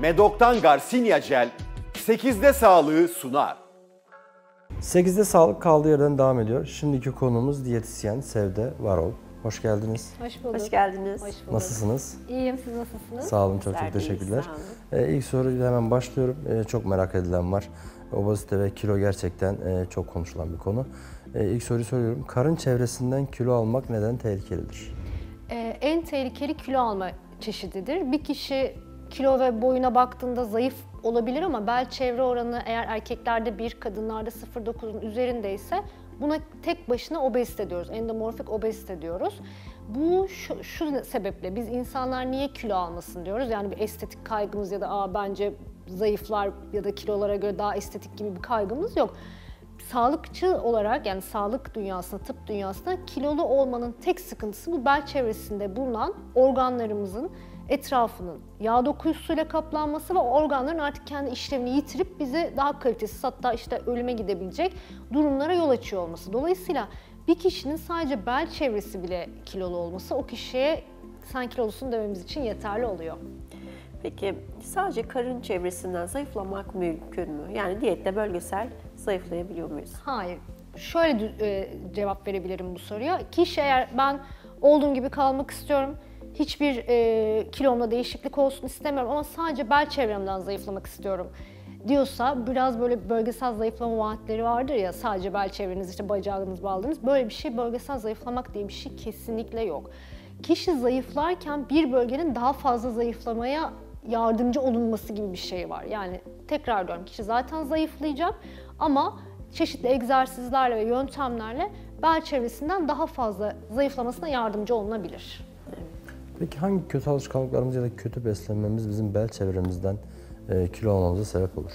Medok'tan Garcinia Gel 8'de sağlığı sunar. 8'de sağlık kaldığı yerden devam ediyor. Şimdiki konuğumuz diyetisyen Sevde Varol. Hoş geldiniz. Hoş bulduk. Hoş geldiniz. Hoş bulduk. Nasılsınız? İyiyim, siz nasılsınız? Sağ olun, çok Bizler teşekkürler. deyiz, İlk soruyla hemen başlıyorum. Çok merak edilen var. Obezite ve kilo gerçekten çok konuşulan bir konu. İlk soruyu soruyorum. Karın çevresinden kilo almak neden tehlikelidir? En tehlikeli kilo alma çeşididir. Bir kişi kilo ve boyuna baktığında zayıf olabilir ama bel çevre oranı eğer erkeklerde 1, kadınlarda 0,9'un üzerindeyse buna tek başına obezite diyoruz. Endomorfik obezite diyoruz. Bu şu sebeple biz insanlar niye kilo almasın diyoruz. Yani bir estetik kaygımız ya da bence zayıflar ya da kilolara göre daha estetik gibi bir kaygımız yok. Sağlıkçı olarak yani sağlık dünyasında, tıp dünyasında kilolu olmanın tek sıkıntısı bu bel çevresinde bulunan organlarımızın etrafının yağ dokusuyla kaplanması ve organların artık kendi işlevini yitirip bize daha kalitesiz hatta işte ölüme gidebilecek durumlara yol açıyor olması. Dolayısıyla bir kişinin sadece bel çevresi bile kilolu olması o kişiye sen kilolusun dememiz için yeterli oluyor. Peki sadece karın çevresinden zayıflamak mümkün mü? Yani diyetle bölgesel zayıflayabiliyor muyuz? Hayır. Şöyle cevap verebilirim bu soruya. Kişi eğer ben olduğum gibi kalmak istiyorum, hiçbir kilomda değişiklik olsun istemiyorum ama sadece bel çevremden zayıflamak istiyorum diyorsa, biraz böyle bölgesel zayıflama vaatleri vardır ya, sadece bel çevreniz, işte bacağınız bağladınız. Böyle bir şey, bölgesel zayıflamak diye bir şey kesinlikle yok. Kişi zayıflarken bir bölgenin daha fazla zayıflamaya yardımcı olunması gibi bir şey var. Yani tekrar diyorum, kişi zaten zayıflayacak ama çeşitli egzersizlerle ve yöntemlerle bel çevresinden daha fazla zayıflamasına yardımcı olunabilir. Peki hangi kötü alışkanlıklarımız ya da kötü beslenmemiz bizim bel çevremizden kilo almamıza sebep olur?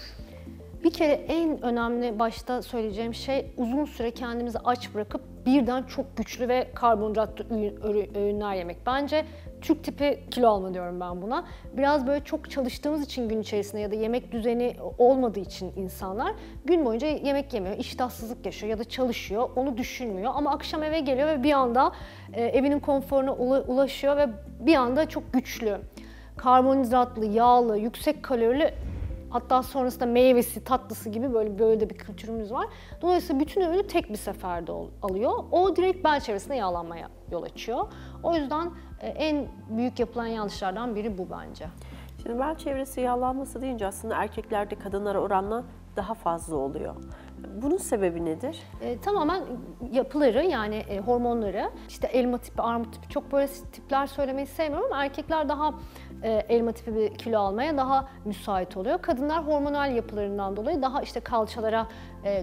Bir kere en önemli başta söyleyeceğim şey, uzun süre kendimizi aç bırakıp birden çok güçlü ve karbonhidratlı öğünler yemek. Bence Türk tipi kilo alma diyorum ben buna. Biraz böyle çok çalıştığımız için gün içerisinde ya da yemek düzeni olmadığı için insanlar gün boyunca yemek yemiyor, iştahsızlık yaşıyor ya da çalışıyor, onu düşünmüyor. Ama akşam eve geliyor ve bir anda evinin konforuna ulaşıyor ve bir anda çok güçlü, karbonhidratlı, yağlı, yüksek kalorili, hatta sonrasında meyvesi, tatlısı gibi böyle de bir kültürümüz var. Dolayısıyla bütün öğünü tek bir seferde alıyor. O direkt bel çevresinde yağlanmaya yol açıyor. O yüzden en büyük yapılan yanlışlardan biri bu bence. Şimdi bel çevresi yağlanması deyince aslında erkeklerde kadınlara oranla daha fazla oluyor. Bunun sebebi nedir? Tamamen yapıları, yani hormonları, işte elma tipi, armut tipi, çok böyle tipler söylemeyi sevmiyorum ama erkekler daha elma tipi bir kilo almaya daha müsait oluyor. Kadınlar hormonal yapılarından dolayı daha işte kalçalara,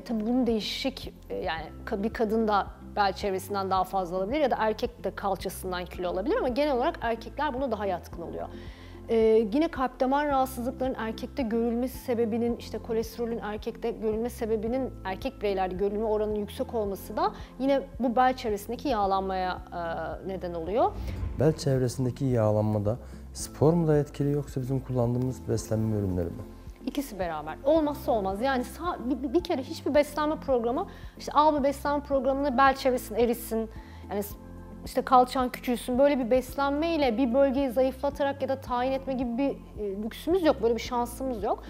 tabii bunun değişik, yani bir kadın da bel çevresinden daha fazla alabilir ya da erkek de kalçasından kilo alabilir ama genel olarak erkekler buna daha yatkın oluyor. Yine kalp damar rahatsızlıklarının erkekte görülmesi sebebinin, işte kolesterolün erkekte görülme sebebinin erkek bireylerde görülme oranının yüksek olması da yine bu bel çevresindeki yağlanmaya neden oluyor. Bel çevresindeki yağlanmada spor mu da etkili yoksa bizim kullandığımız beslenme ürünleri mi? İkisi beraber. Olmazsa olmaz. Yani bir kere hiçbir beslenme programı, işte al bir beslenme programına bel çevresin erisin, yani işte kalçan küçülsün, böyle bir beslenmeyle bir bölgeyi zayıflatarak ya da tayin etme gibi bir lüksümüz yok, böyle bir şansımız yok.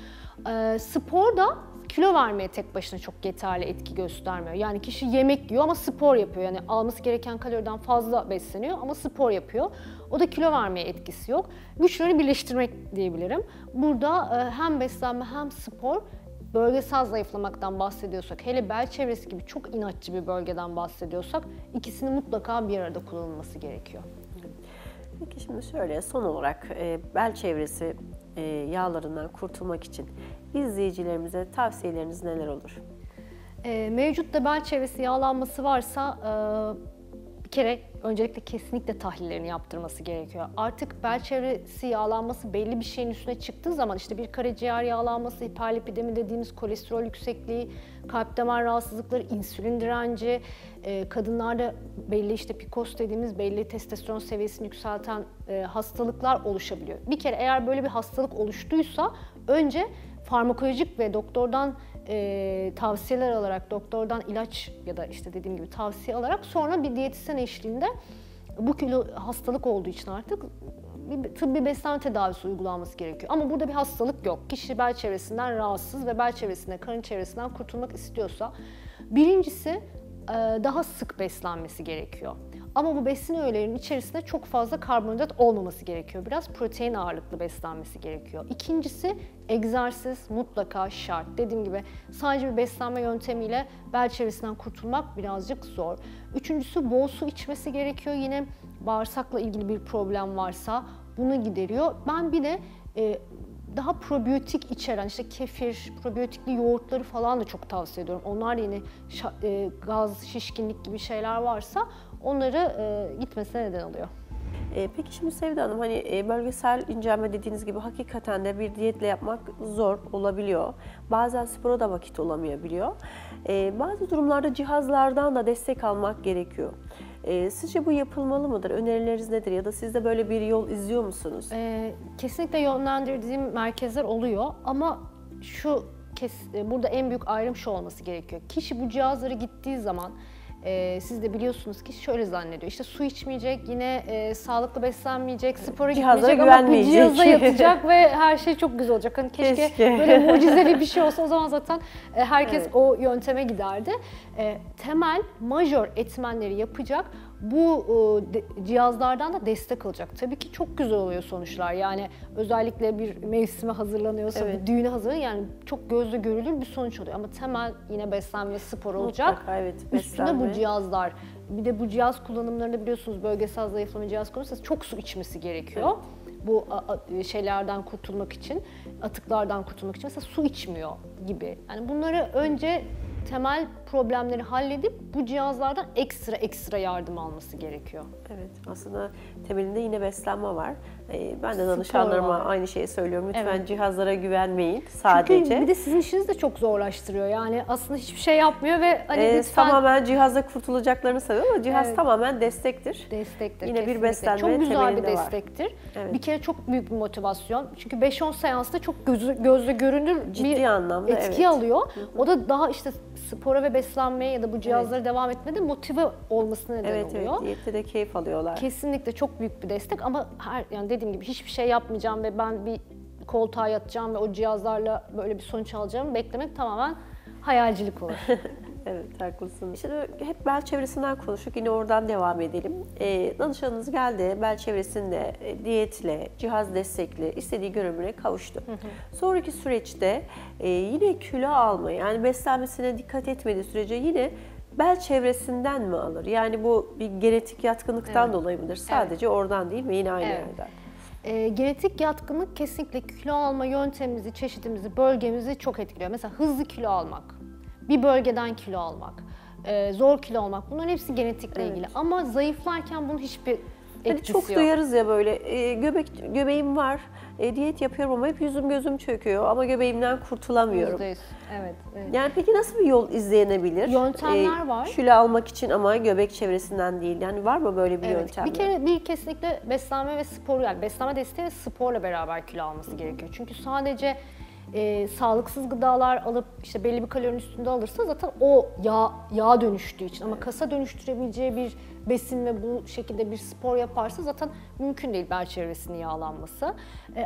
Spor da kilo vermeye tek başına çok yeterli etki göstermiyor. Yani kişi yemek yiyor ama spor yapıyor. Yani alması gereken kaloriden fazla besleniyor ama spor yapıyor. O da kilo vermeye etkisi yok. Güçleri birleştirmek diyebilirim. Burada hem beslenme hem spor, bölgesel zayıflamaktan bahsediyorsak, hele bel çevresi gibi çok inatçı bir bölgeden bahsediyorsak, ikisinin mutlaka bir arada kullanılması gerekiyor. Peki şimdi şöyle, son olarak bel çevresi yağlarından kurtulmak için izleyicilerimize tavsiyeleriniz neler olur? Mevcutta bel çevresi yağlanması varsa bir kere öncelikle kesinlikle tahlillerini yaptırması gerekiyor. Artık bel çevresi yağlanması belli bir şeyin üstüne çıktığı zaman, işte bir karaciğer yağlanması, hiperlipidemi dediğimiz kolesterol yüksekliği, kalp damar rahatsızlıkları, insülin direnci, kadınlarda belli işte PCOS dediğimiz belli testosteron seviyesini yükselten hastalıklar oluşabiliyor. Bir kere eğer böyle bir hastalık oluştuysa önce farmakolojik ve doktordan tavsiyeler alarak, doktordan ilaç ya da işte dediğim gibi tavsiye alarak, sonra bir diyetisyen eşliğinde bu kilo hastalık olduğu için artık bir tıbbi beslenme tedavisi uygulanması gerekiyor. Ama burada bir hastalık yok. Kişi bel çevresinden rahatsız ve bel çevresinden, karın çevresinden kurtulmak istiyorsa birincisi daha sık beslenmesi gerekiyor. Ama bu besin öğelerinin içerisinde çok fazla karbonhidrat olmaması gerekiyor. Biraz protein ağırlıklı beslenmesi gerekiyor. İkincisi egzersiz mutlaka şart. Dediğim gibi sadece bir beslenme yöntemiyle bel çevresinden kurtulmak birazcık zor. Üçüncüsü bol su içmesi gerekiyor. Yine bağırsakla ilgili bir problem varsa bunu gideriyor. Ben bir de daha probiyotik içeren işte kefir, probiyotikli yoğurtları falan da çok tavsiye ediyorum. Onlar da yine gaz, şişkinlik gibi şeyler varsa onları gitmesine neden oluyor. Peki şimdi Sevda Hanım, hani bölgesel incelme dediğiniz gibi hakikaten de bir diyetle yapmak zor olabiliyor. Bazen spora da vakit olamayabiliyor. Bazı durumlarda cihazlardan da destek almak gerekiyor. Sizce bu yapılmalı mıdır? Önerileriniz nedir? Ya da siz de böyle bir yol izliyor musunuz? Kesinlikle yönlendirdiğim merkezler oluyor ama burada en büyük ayrım şu olması gerekiyor. Kişi bu cihazlara gittiği zaman siz de biliyorsunuz ki şöyle zannediyor. İşte su içmeyecek, yine sağlıklı beslenmeyecek, spora gitmeyecek ama bu cihaza yatacak ve her şey çok güzel olacak. Hani keşke böyle mucizevi bir şey olsa, o zaman zaten herkes o yönteme giderdi. Temel, majör etmenleri yapacak. Bu cihazlardan da destek alacak. Tabii ki çok güzel oluyor sonuçlar. Yani özellikle bir mevsime hazırlanıyorsa, bir düğüne hazırlanıyor. Yani çok gözle görülür bir sonuç oluyor. Ama temel yine beslenme, spor olacak. Mutlaka, evet, Üstüne bu cihazlar. Bir de bu cihaz kullanımlarında biliyorsunuz bölgesel zayıflama cihaz kullanırsanız çok su içmesi gerekiyor. Evet. Bu şeylerden kurtulmak için, atıklardan kurtulmak için mesela su içmiyor gibi. Yani bunları önce temel problemleri halledip bu cihazlardan ekstra yardım alması gerekiyor. Evet, aslında temelinde yine beslenme var. Ben de danışanlarıma aynı şeyi söylüyorum. Lütfen cihazlara güvenmeyin sadece. Çünkü bir de sizin işinizi de çok zorlaştırıyor. Yani aslında hiçbir şey yapmıyor ve hani lütfen... Tamamen cihazla kurtulacaklarını söylüyor ama cihaz tamamen destektir. Destektir. Yine kesinlikle. bir beslenme çok güzel bir temelinde destektir. var. Evet. Bir kere çok büyük bir motivasyon. Çünkü 5-10 seansta çok gözle görünür ciddi bir anlamda, etki alıyor. O da daha işte spora ve beslenmeye ya da bu cihazlara devam etmede motive olmasına neden oluyor. Evet, diyette de keyif alıyorlar. Kesinlikle çok büyük bir destek ama yani dediğim gibi hiçbir şey yapmayacağım ve ben bir koltuğa yatacağım ve o cihazlarla böyle bir sonuç alacağımı beklemek tamamen hayalcilik olur. Evet, haklısın. İşte hep bel çevresinden konuştuk. Yine oradan devam edelim. Danışanınız geldi, bel çevresinde diyetle, cihaz destekli istediği görünümüne kavuştu. Sonraki süreçte yine kilo almayı, yani beslenmesine dikkat etmediği sürece yine bel çevresinden mi alır? Yani bu bir genetik yatkınlıktan dolayı mıdır? Sadece oradan değil mi? Yine aynı yerden. Genetik yatkınlık kesinlikle kilo alma yöntemimizi, çeşidimizi, bölgemizi çok etkiliyor. Mesela hızlı kilo almak, bir bölgeden kilo almak, zor kilo almak, bunların hepsi genetikle ilgili. Ama zayıflarken bunun hiçbir etkisi çok yok. Duyarız ya böyle, göbeğim var, diyet yapıyorum ama hep yüzüm gözüm çöküyor ama göbeğimden kurtulamıyorum. %100. Evet. Yani peki nasıl bir yol izlenebilir? Yöntemler var. Kilo almak için ama göbek çevresinden değil. Yani var mı böyle bir yöntem? Bir kere kesinlikle beslenme ve spor, yani beslenme desteği ve sporla beraber kilo alması gerekiyor. Çünkü sadece sağlıksız gıdalar alıp işte belli bir kalorinin üstünde alırsa zaten o yağ dönüştüğü için, ama kasa dönüştürebileceği bir besin ve bu şekilde bir spor yaparsa zaten mümkün değil bel çevresinin yağlanması.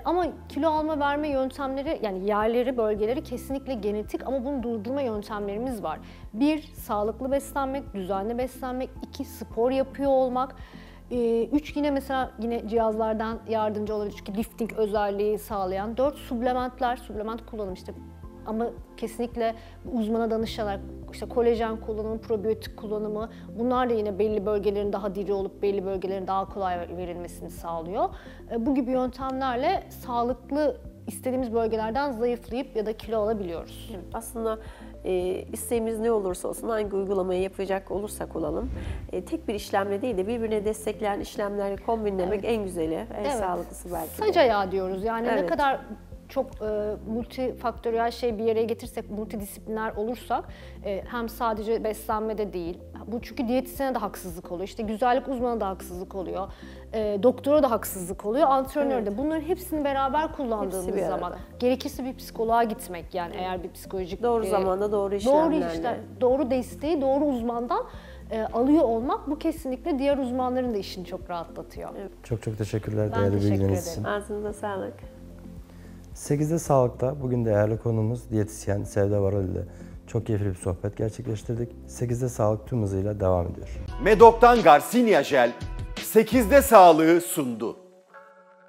Ama kilo alma verme yöntemleri, yani yerleri, bölgeleri kesinlikle genetik ama bunu durdurma yöntemlerimiz var. 1. Sağlıklı beslenmek, düzenli beslenmek. 2. Spor yapıyor olmak. 3 yine mesela cihazlardan yardımcı olabilir çünkü lifting özelliği sağlayan. 4 supplement kullanımı işte, ama kesinlikle uzmana danışarak işte kolajen kullanımı, probiyotik kullanımı, bunlar da yine belli bölgelerin daha diri olup belli bölgelerin daha kolay verilmesini sağlıyor. Bu gibi yöntemlerle sağlıklı istediğimiz bölgelerden zayıflayıp ya da kilo alabiliyoruz. Aslında isteğimiz ne olursa olsun, hangi uygulamayı yapacak olursak olalım, tek bir işlemle değil de birbirine destekleyen işlemleri kombinlemek en güzeli, en sağlıklısı belki de. Sac ayağı diyoruz yani ne kadar çok multifaktöriyel bir yere getirsek, multidisipliner olursak hem sadece beslenmede değil, bu çünkü diyetisyene de haksızlık oluyor, işte güzellik uzmanına da haksızlık oluyor, doktora da haksızlık oluyor, antrenöre de. Bunların hepsini beraber kullandığımız zaman gerekirse bir psikoloğa gitmek, yani eğer bir psikolojik... Doğru zamanda doğru işlemlerle. Doğru desteği doğru uzmandan alıyor olmak bu kesinlikle diğer uzmanların da işini çok rahatlatıyor. Çok çok teşekkürler Ben değerli teşekkür bilgileriniz için. ederim. Ağzınıza sağlık. 8'de Sağlık'ta bugün değerli konuğumuz diyetisyen Sevda Varol ile çok keyifli bir sohbet gerçekleştirdik. 8'de Sağlık tüm hızıyla devam ediyor. Medok'tan Garcinia Jel 8'de sağlığı sundu.